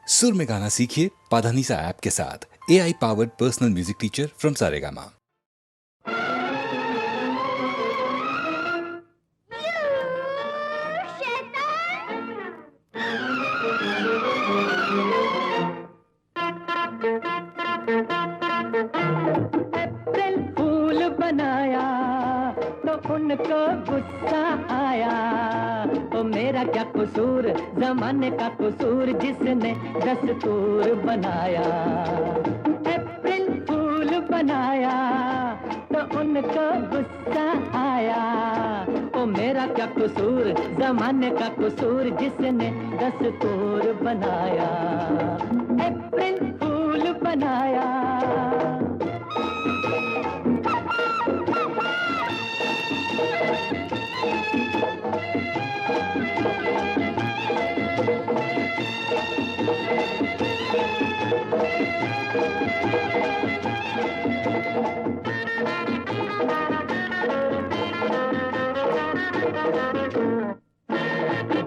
सुर में गाना सीखिए पाधानीसा ऐप के साथ। AI powered personal music teacher from Saregama. April fool बनाया तो उनको गुस्सा आया। तो मेरा क्या कसूर, जमाने का कसूर जिसने दस्तूर बनाया। अप्रैल फूल बनाया तो उनको गुस्सा आया। ओ मेरा क्या कसूर, जमाने का कसूर जिसने दस्तूर बनाया। अप्रैल फूल बनाया।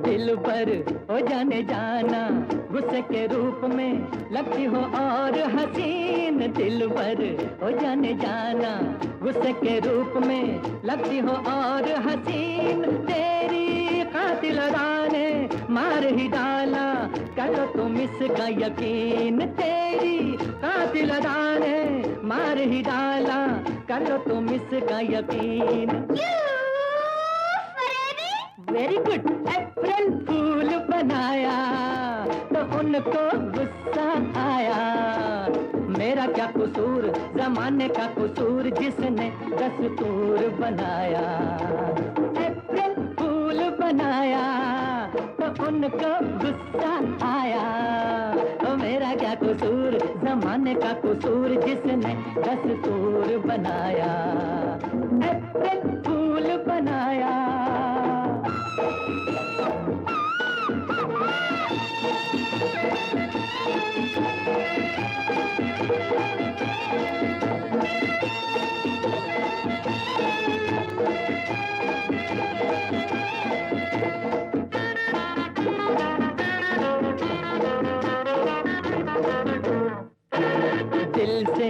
दिल पर हो जाने जाना, गुस्से के रूप में लगती हो और हसीन। दिल पर हो जाने जाना, गुस्से के रूप में लगती हो और हसीन। तेरी कातिल अदाने मार ही डाला, करो तुम इसका यकीन। तेरी कातिल अदाने मार ही डाला, करो तुम इसका यकीन। Very good. अप्रैल फूल बनाया तो उनको गुस्सा आया। मेरा क्या कसूर, जमाने का कसूर जिसने दस्तूर बनाया। अप्रैल फूल बनाया तो उनको गुस्सा आया। ओ मेरा क्या कसूर, जमाने का कसूर जिसने दस्तूर बनाया। अप्रैल फूल बनाया। दिल से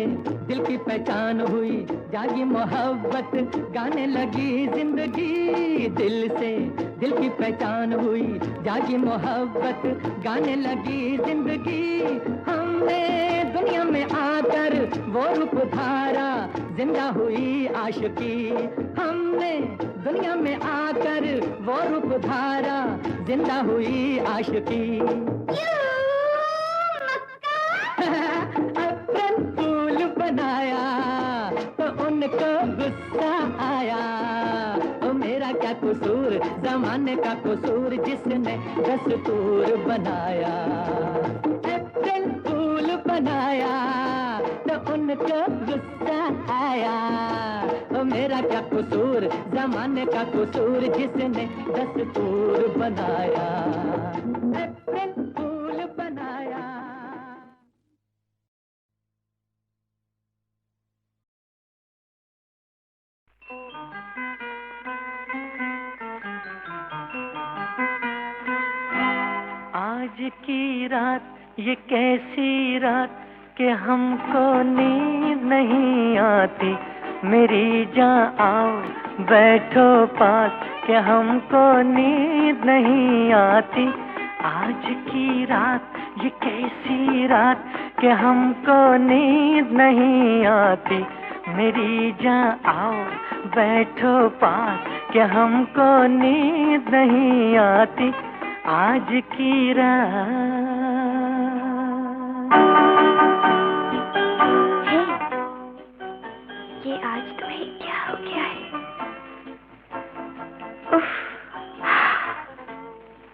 दिल की पहचान हुई, जागी मोहब्बत गाने लगी जिंदगी। दिल से दिल की पहचान हुई, जागी मोहब्बत गाने लगी जिंदगी। हमने दुनिया में आकर वो रूप धारा, जिंदा हुई आशिकी। हमने दुनिया में आकर वो रूप धारा, जिंदा हुई आशिकी। अप्रैल फूल बनाया तो उनको गुस्सा आया। ओ मेरा क्या कसूर, जमाने का कसूर जिसने दस्तूर बनाया। अप्रैल फूल बनाया तो उनको गुस्सा आया। ओ मेरा क्या कसूर, जमाने का कसूर जिसने दस्तूर बनाया। अप्रैल फूल बनाया। आज की रात ये कैसी रात कि हमको नींद नहीं आती। मेरी जान आओ बैठो पास कि हमको नींद नहीं आती। आज की रात ये कैसी रात कि हमको नींद नहीं आती। मेरी जान आओ बैठो पास कि हमको नींद नहीं आती। आज की रात। ये आज तुम्हें क्या हो गया है? उफ,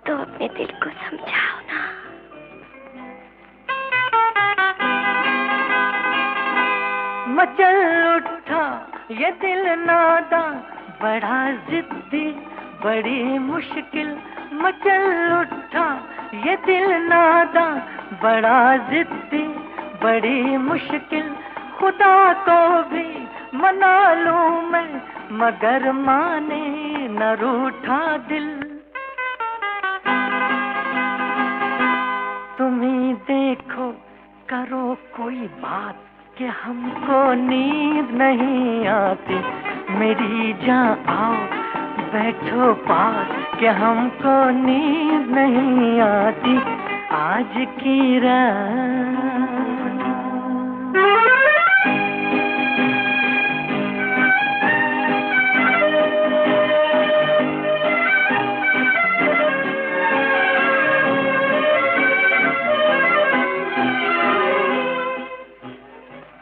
तो अपने दिल को समझाओ ना। मचल उठा ये दिल नादा, बड़ा जिद्दी बड़ी मुश्किल। मचल उठा ये दिल नादा, बड़ा जिद्दी बड़ी मुश्किल। खुदा को भी मना लूं मैं, मगर माने न रूठा दिल। तुम तुम ही देखो करो कोई बात कि हमको नींद नहीं आती। मेरी जान आओ बैठो पास कि हमको नींद नहीं आती आज की रात।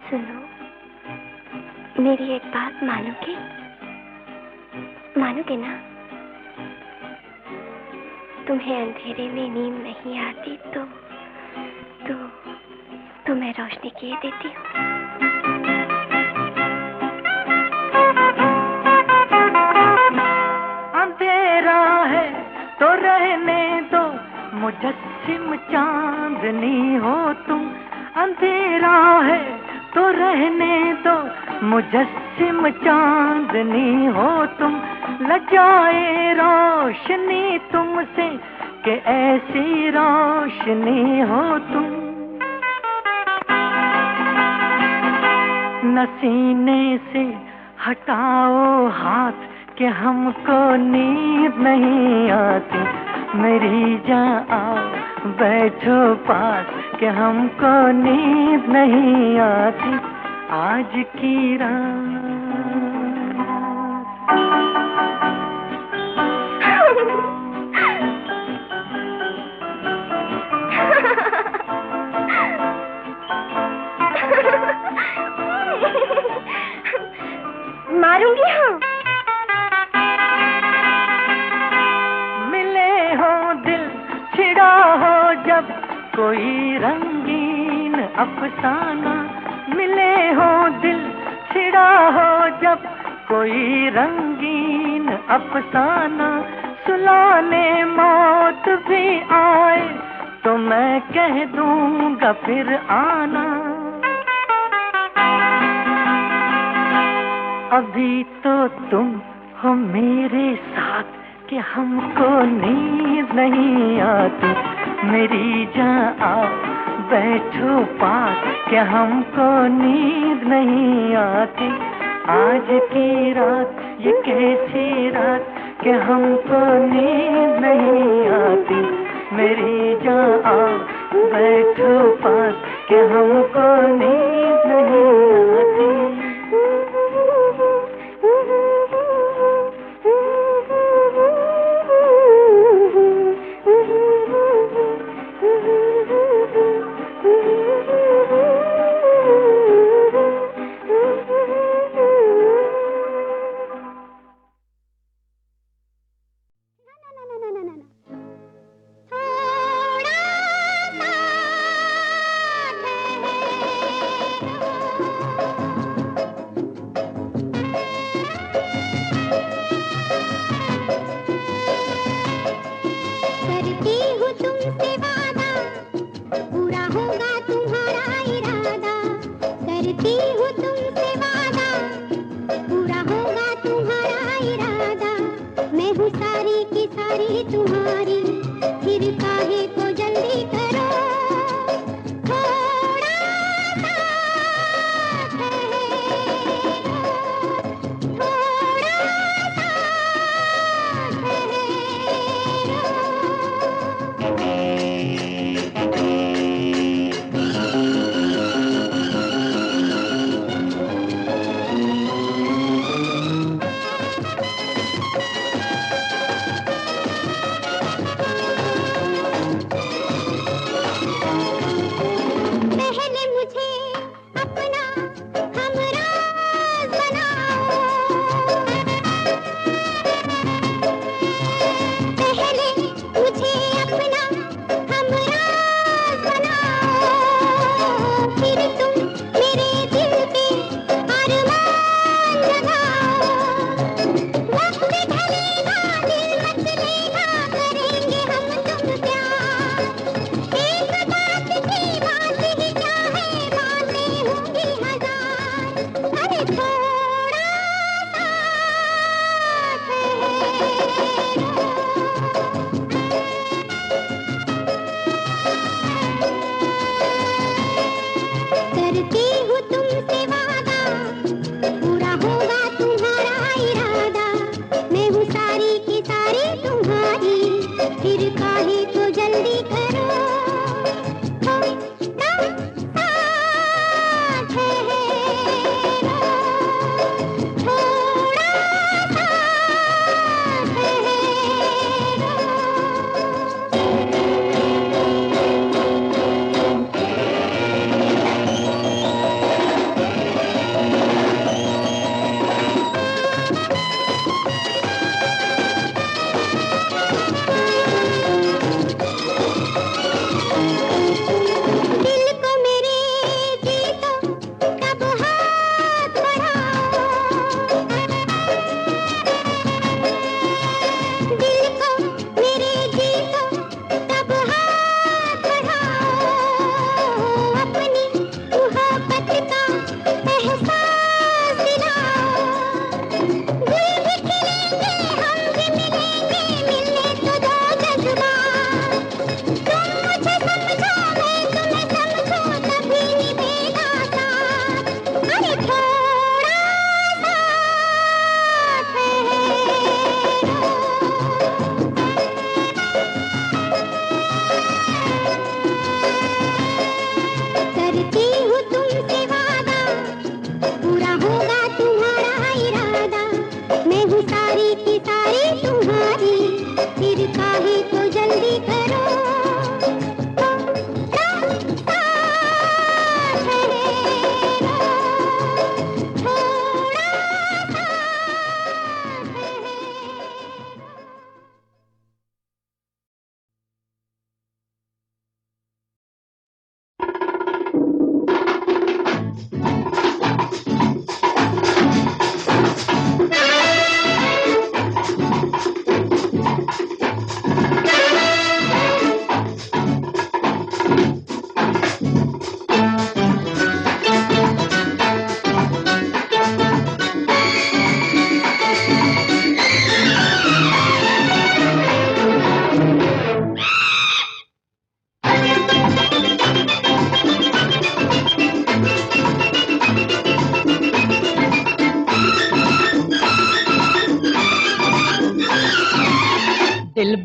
सुनो, मेरी एक बात मानोगे? मानोगे ना? तुम्हें अंधेरे में नींद नहीं आती तो मैं रोशनी किए देती हूँ। अंधेरा है तो रहने दो मुजस्सिम चांदनी हो तुम। अंधेरा है तो रहने दो मुजस्सिम चांदनी हो तुम। लजाए रोशनी तुमसे कि ऐसी रोशनी हो तुम। नसीने से हटाओ हाथ कि हमको नींद नहीं आती। मेरी जान आओ बैठो पास कि हमको नींद नहीं आती आज की रात। मारूंगी हाँ। मिले हो दिल छिड़ा हो जब कोई रंगीन अफसाना। मिले हो दिल छिड़ा हो जब कोई रंगीन अफसाना। सुलाने मौत भी आए तो मैं कह दूंगा फिर आना। अभी तो तुम हो मेरे साथ कि हमको नींद नहीं आती। मेरी जान आओ बैठो पास कि हमको नींद नहीं आती आज की रात। ये कैसी रात कि हमको नींद नहीं आती। मेरी जान आओ बैठो पास कि हमको नींद नहीं आती।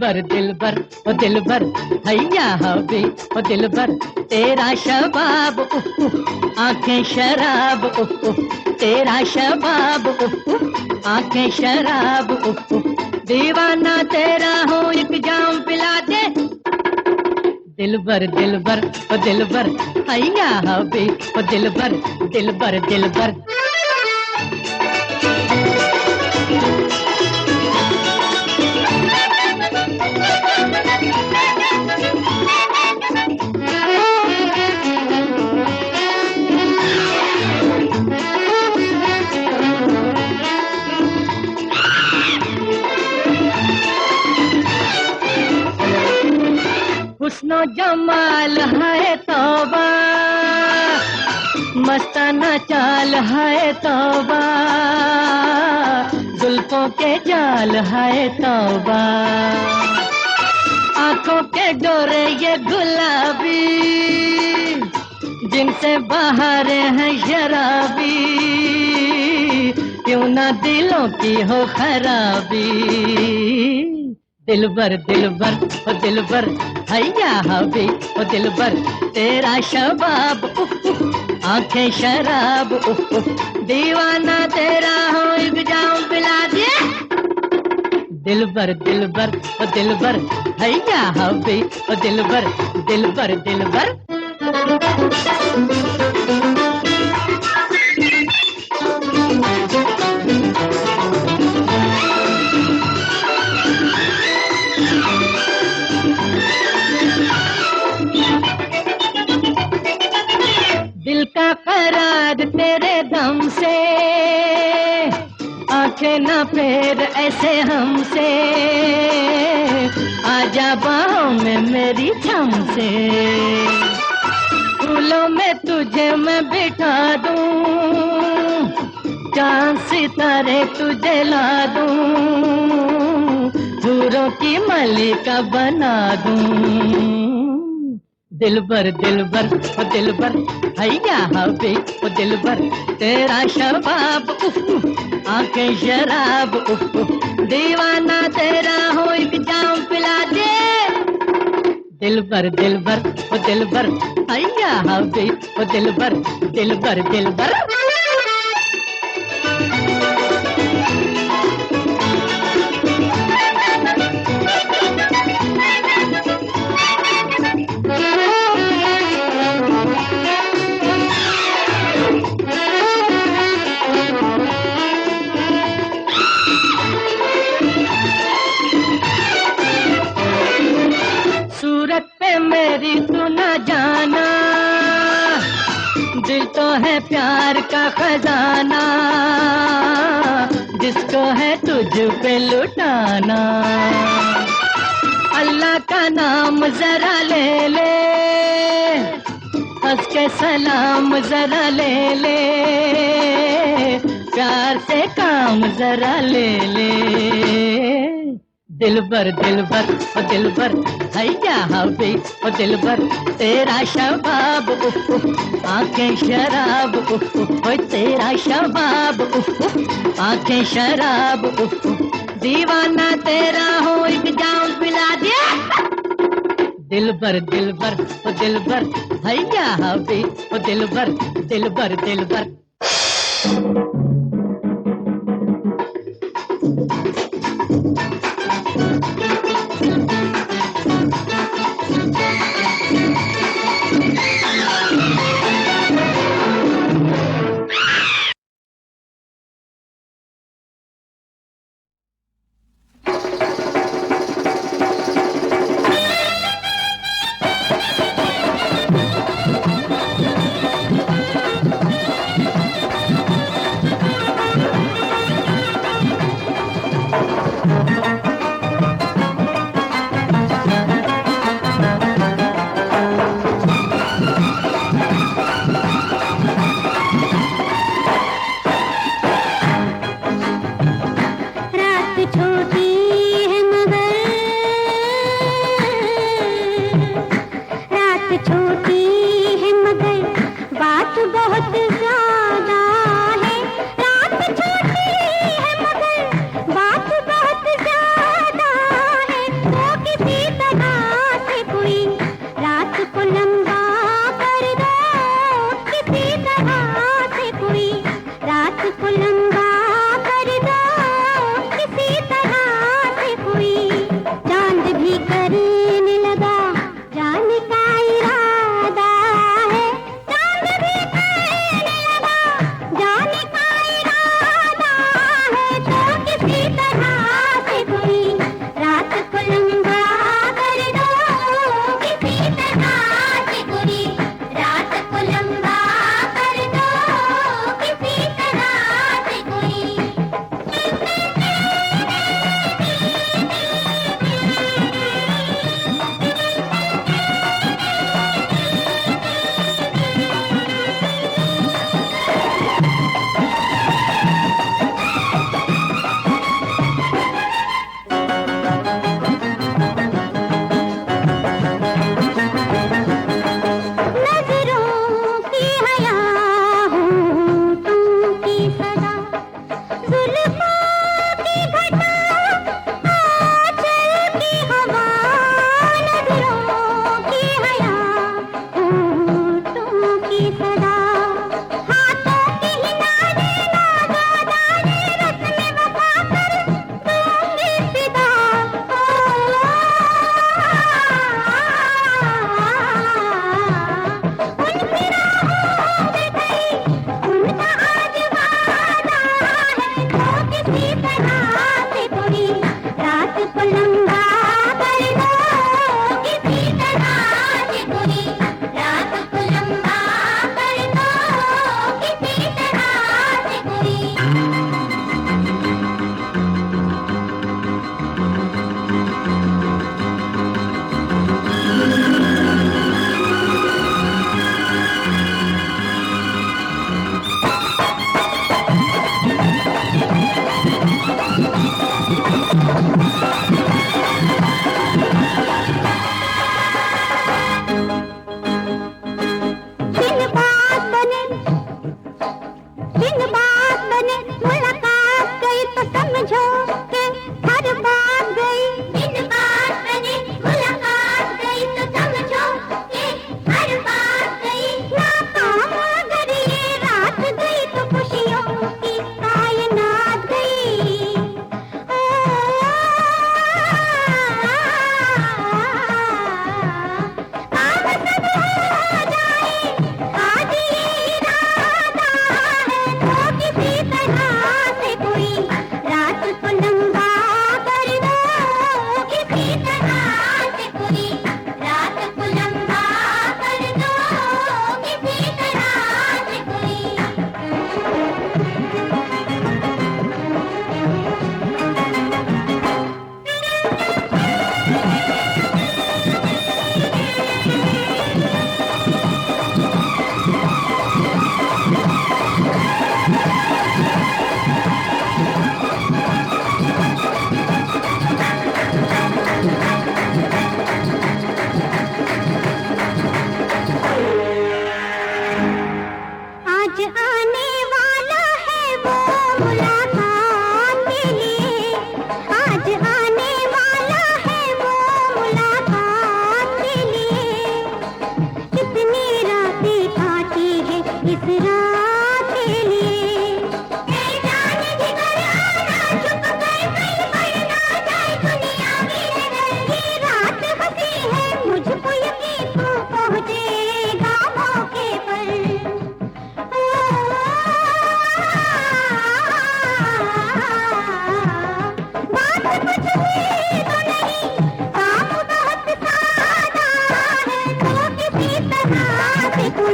दिलबर ओ दिलबर हैया हबी ओ दिलबर तेरा शबाब उफ उफ आंखें शराब उफ उफ तेरा शबाब उफ उफ आंखें शराब उफ उफ दीवाना तेरा हूँ एक जाम पिला दे दिलबर ओ दिलबर हैया हबी ओ दिलबर दिलबर दिलबर हुस्नो जमाल है तौबा मस्ताना चाल है तौबा जुल्फों के जाल है तौबा आंखों के डोरे ये गुलाबी जिनसे बाहर है शराबी क्यों ना दिलों की हो खराबी दिलबर ओ दिलबर हैया हबी ओ दिलबर तेरा शबाब उफ उफ आंखें शराब उफ उफ दीवाना तेरा हो एक जाम पिला दे दिलबर ओ दिलबर हैया हबी ओ दिलबर दिलबर दिलबर दिल का करार तेरे दम से आंखें ना फेर ऐसे हमसे आजा बाहों में मेरी थम से फूलों में तुझे मैं बिठा दूं चांद सितारे तुझे ला दूं हूरों की मलिका बना दूं दिलबर ओ दिलबर हैया हबी ओ दिलबर तेरा शबाब उफ उफ आंखें शराब उफ उफ दीवाना तेरा हो एक जाम पिला दे दिलबर ओ दिलबर हैया हबी ओ दिलबर दिलबर दिलबर सूरत पे मेरी तू न जाना दिल तो है प्यार का खजाना जिसको है तुझ पे लुटाना अल्लाह का नाम जरा ले ले हंस के सलाम जरा ले ले प्यार से काम जरा ले ले दिलबर ओ दिलबर हैया हबी ओ दिलबर तेरा शबाब उफ उफ आंखें शराब उफ उफ ओ तेरा शबाब उफ उफ आंखें शराब उफ उफ दीवाना तेरा हो एक जाम पिला दिया दिलबर ओ दिलबर हैया हबी ओ दिलबर दिलबर दिलबर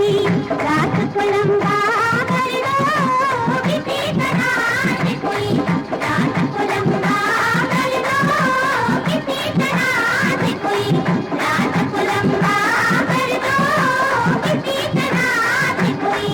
कोई रात को लंबा कर दो किसी तरह से, कोई रात को लंबा कर दो किसी तरह से, कोई रात को लंबा कर दो किसी तरह से, कोई।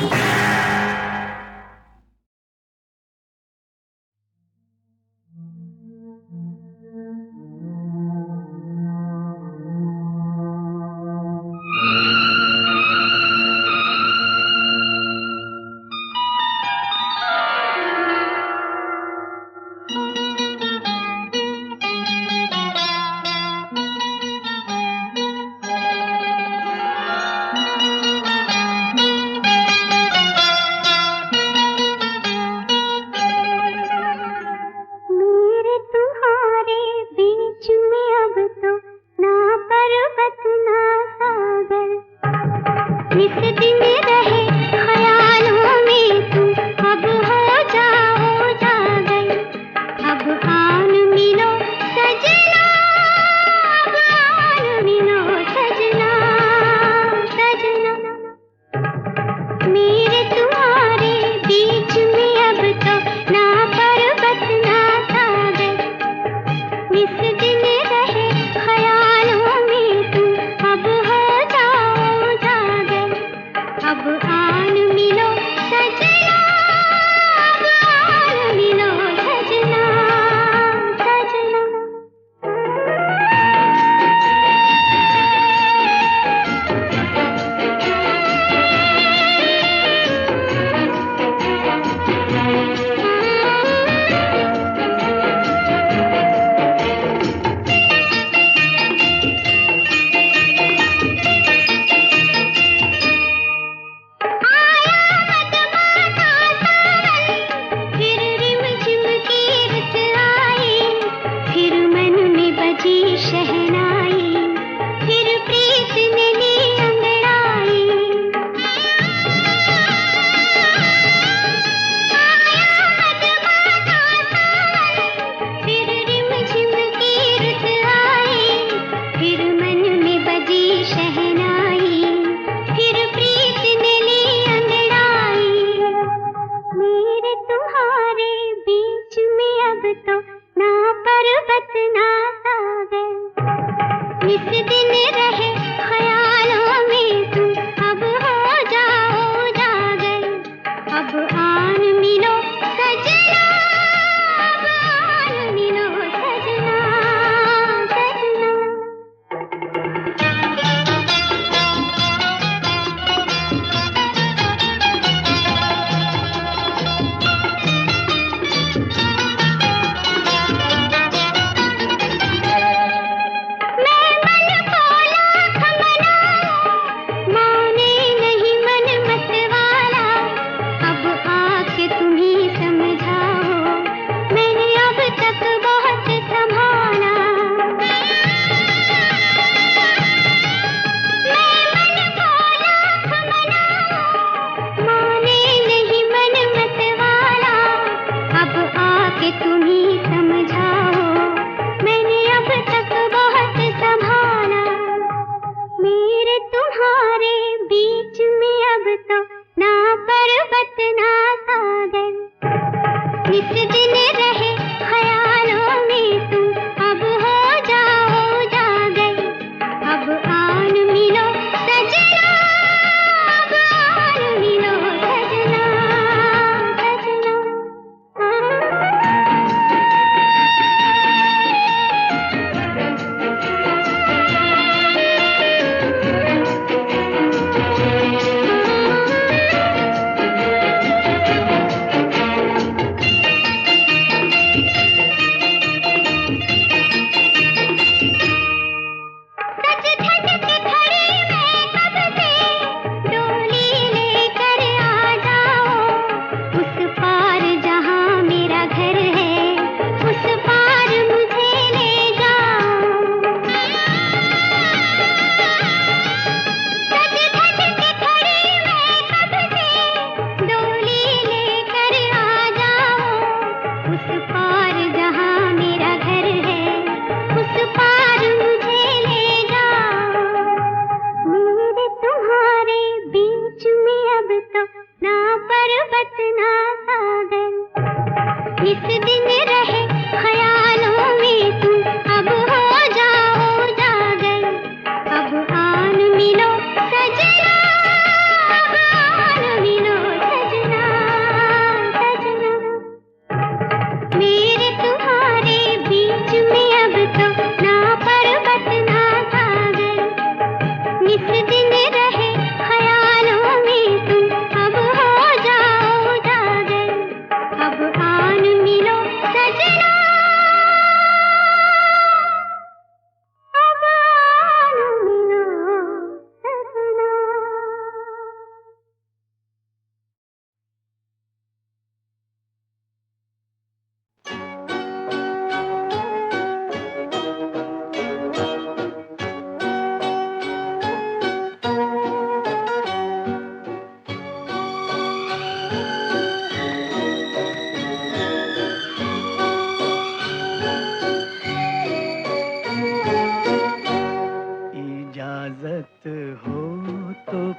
मेरे तुम्हारे बीच में अब तो ना पर्वत ना सागर, इस दिन रहे ख्यालों में तुम अब हो जाओ जागर। अब आन मिलो सजना, अब आन मिलो सजना, सजना। मेरे तुम्हारे बीच में अब तो ना पर्वत ना सागर, इस दिन रहे ख्यालों में तुम अब हो जाओ जागर। अब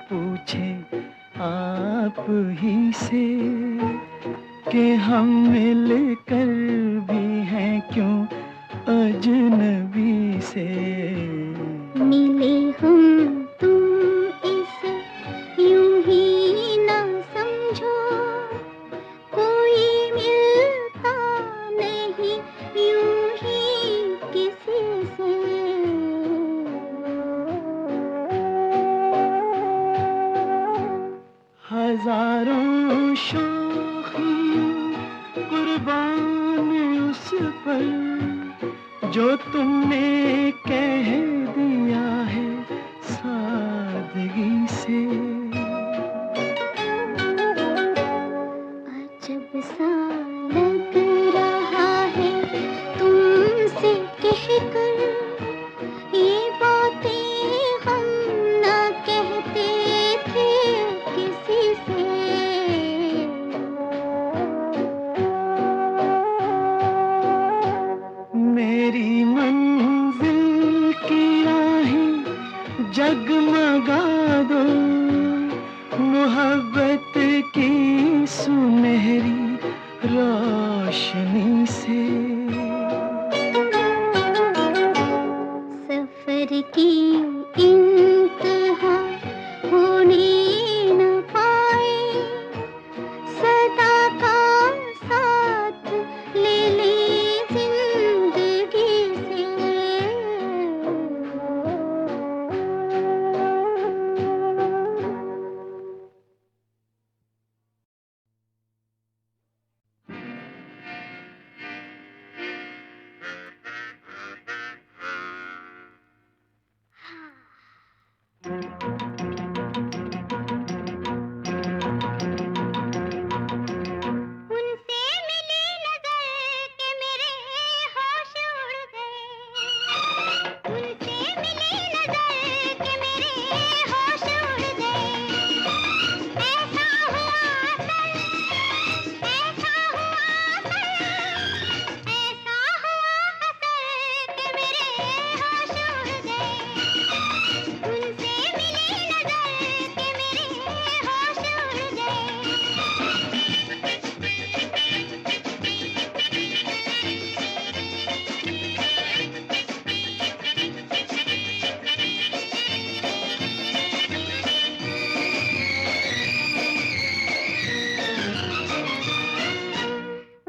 पूछे आप ही से कि हम मिलकर भी हैं क्यों अजनबी से। मिले हम तुम इसे यूं ही ना समझो, कोई मिलता नहीं यूं ही किसी से। हजारों शौखी कुर्बान उस पर जो तुमने कह दिया है सादगी से। अजब सा लग रहा है तुमसे कहकर, ये बातें हम ना कहते थे किसी से। मेरी मंजिल की राहें जगमगा दो मोहब्बत की सुनहरी रोशनी से। सफर की इंतहा होने न पाए, सदा का साथ ले ले जिंदगी से। उनसे मिली नजर के मेरे होश उड़ गए, उनसे मिली नजर के मेरे होश उड़ गए। ऐसा हुआ सर, ऐसा हुआ सर, ऐसा हुआ सर के मेरे होश उड़ गए। उनसे मिली नजर के मेरे होश उड़ गए।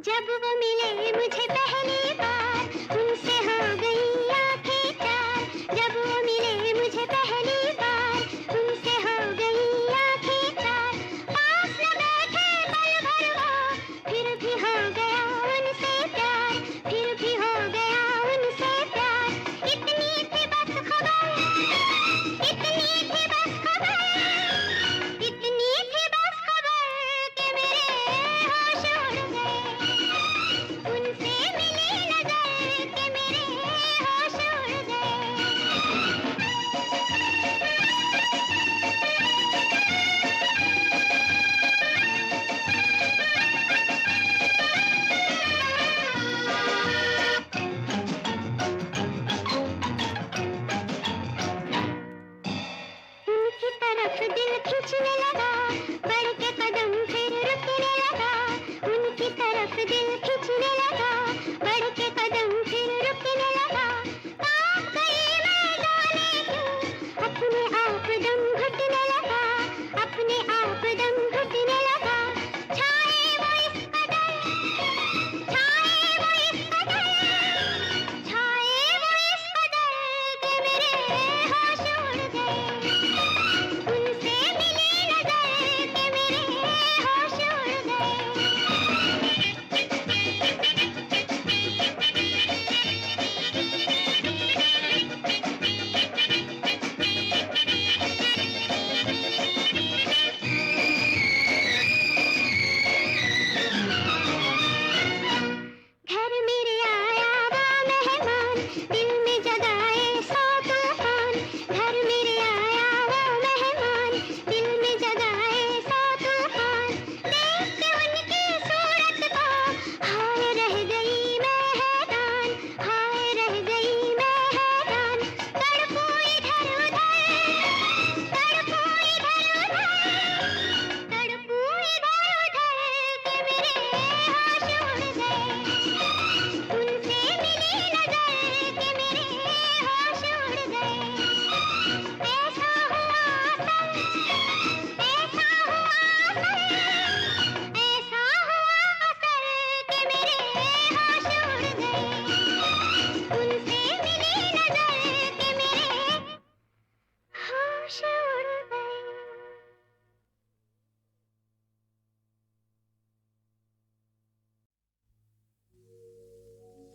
जब वो मिले मुझे पहली बार, उनसे हो गई आंखें चार। जब वो मिले मुझे पहली बार, उनसे हो गई आंखें चार। पास न बैठे पल भर वो, फिर भी हो गया उनसे प्यार, फिर भी हो गया उनसे प्यार। इतनी थी बस खबर, इतनी थी बस खबर, इतनी थी बस खबर कि मेरे होश उड़ गए। उनसे मिली नजर के मेरे होश उड़ उनकी तरफ दिल खींचने लगा, बढ़ के कदम फिर रुकने लगा। उनकी तरफ दिल खींचने लगा, बढ़ के कदम फिर रुकने लगा। कांप गई मैं जाने क्यों, अपने आप दम घुटने लगा, अपने आप दम घुटने लगा। छाए वो इस कदर, छाए वो इस कदर, छाए वो इस कदर कि मेरे होश उड़ गए। उनसे मिली नजर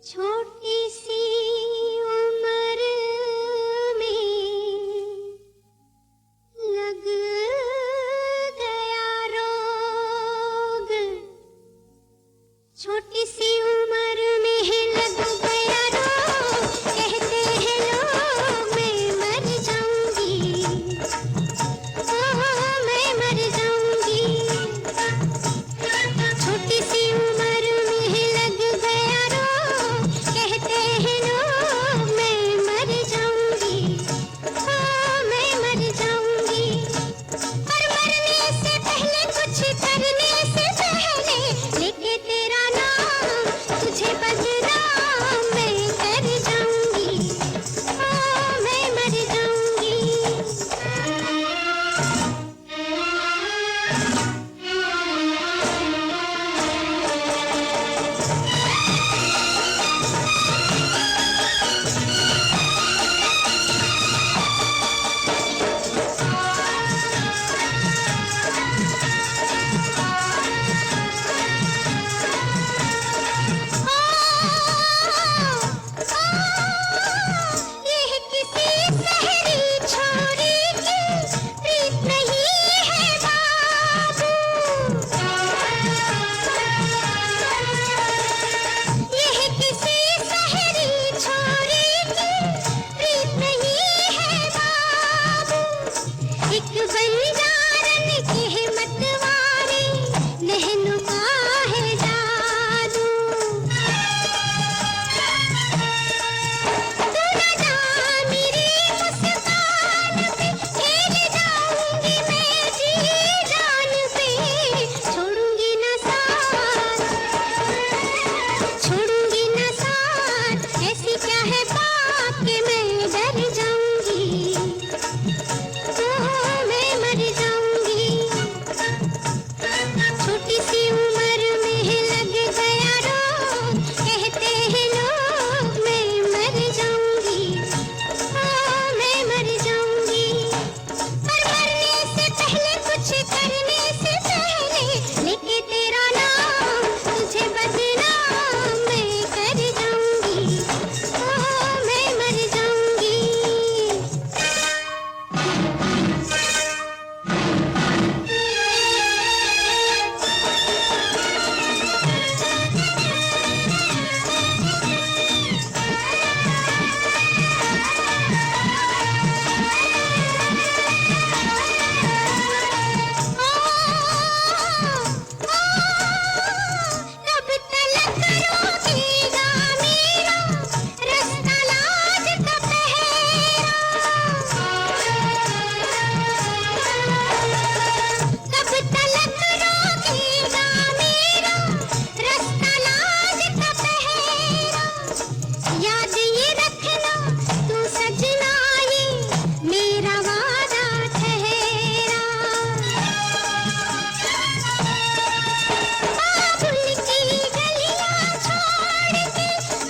छोटी सी उम्र में लग गया रोग, छोटी सी उम्र में लग गया रोग, कहते हैं लोग मैं मर जाऊंगी, मैं मर जाऊंगी। छोटी सी उम्र में लग गया रोग, कहते हैं लोग मैं मर जाऊंगी, मैं मर जाऊंगी। और मरने से पहले कुछ करने से पहले लेके तेरा नाम तुझे बदनाम मैं कर जाऊंगी, मैं मर जाऊंगी। ये किसी शहरी छोरी की प्रीत नहीं है बाबू, ये किसी शहरी छोरी की प्रीत नहीं है बाबू। एक बंजारन के मतवारे नहनु का है जादू, तू न जा मेरी मुस्कान पे, खेल जाऊंगी मैं जी जान पे। छोड़ूंगी न साथ, छोड़ूंगी न साथ, ऐसी क्या है बात कि मैं डर जाऊंगी, मैं मर जाऊंगी। छोटी सी उम्र में लग गया रोग, कहते हैं लोग मैं मर जाऊंगी, मैं मर जाऊंगी। और मरने से पहले कुछ करने से पहले लेके तेरा नाम तुझे बदनाम मैं कर जाऊंगी, मैं मर जाऊंगी। कब तलक रोकेगा मेरा रास्ता लाज का पहरा, कब तलक रोकेगा मेरा रास्ता लाज का पहरा। याद ये रखना तू सजना ये मेरा वादा ठहरा। बाबुल की गलियां छोड़ के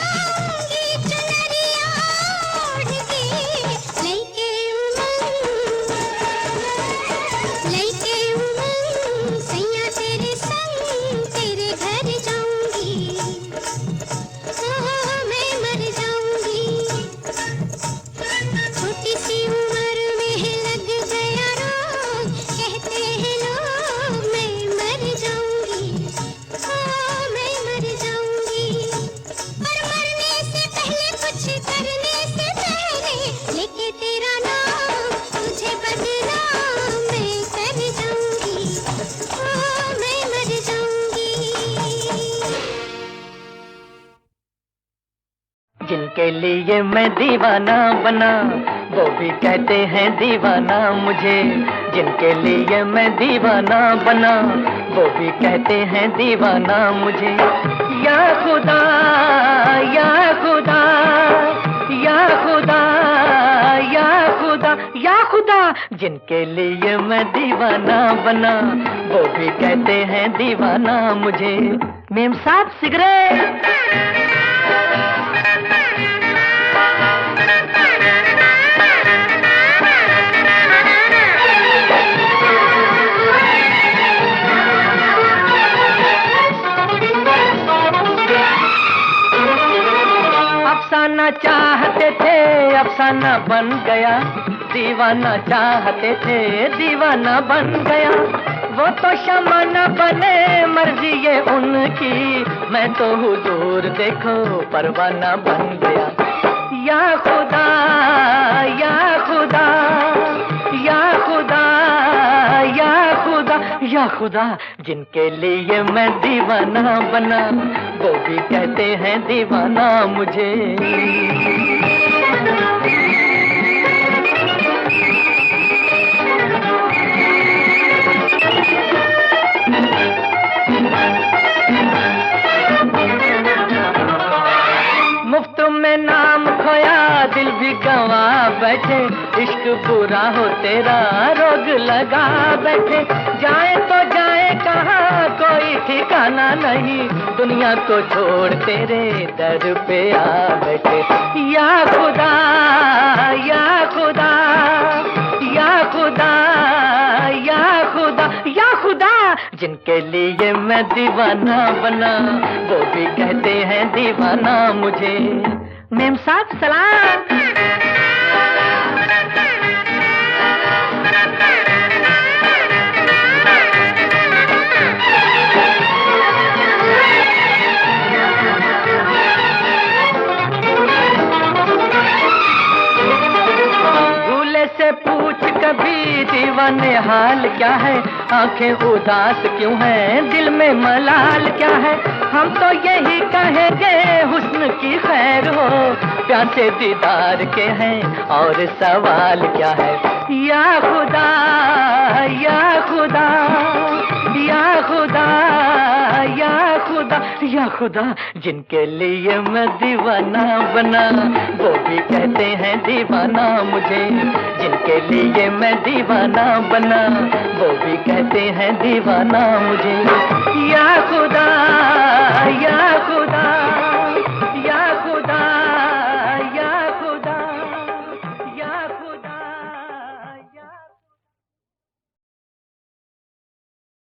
आऊंगी चुनरिया ओढ़ के, लइके उमंग सैया तेरे संग तेरे घर जाऊंगी, मैं मर जाऊंगी। छोटी सी उम्र में लग गया रोग, कहते हैं लोग मैं मर जाऊंगी, मैं मर जाऊंगी। और मरने से पहले कुछ करने से पहले लेके तेरा नाम तुझे बदनाम मैं कर जाऊंगी, मैं मर जाऊंगी। जिनके लिए मैं दीवाना बना वो भी कहते हैं दीवाना मुझे, जिनके लिए मैं दीवाना बना वो भी कहते हैं दीवाना मुझे। या खुदा या खुदा या खुदा या खुदा या खुदा, जिनके लिए मैं दीवाना बना वो भी कहते हैं दीवाना मुझे। मेम साहब सिगरेट। चाहते थे अफसाना बन गया, दीवाना चाहते थे दीवाना बन गया। वो तो शमा न बने मर्जी ये उनकी, मैं तो हुजूर देखो परवाना बन गया। या खुदा या खुदा या खुदा या खुदा या खुदा, जिनके लिए मैं दीवाना बना वो भी कहते हैं दीवाना मुझे। मुफ्त में नाम खोया दिल भी गवा बैठे, इश्क बुरा हो तेरा रोग लगा बैठे। जाए तो जाए कहाँ कोई ठिकाना नहीं, दुनिया को छोड़ तेरे दर पे आ बैठे। या खुदा या खुदा या खुदा या खुदा या खुदा, जिनके लिए मैं दीवाना बना वो भी कहते हैं दीवाना मुझे। मेम साहब सलाम। भूले से पूछ कभी दीवाने हाल क्या है, आंखें उदास क्यों हैं दिल में मलाल क्या है। हम तो यही कहेंगे हुस्न की खैर हो, प्यासे दीदार के हैं और सवाल क्या है। या खुदा या खुदा या खुदा या खुदा या खुदा, जिनके लिए मैं दीवाना बना वो भी कहते हैं दीवाना मुझे। जिनके लिए मैं दीवाना बना वो भी कहते हैं दीवाना मुझे। या खुदा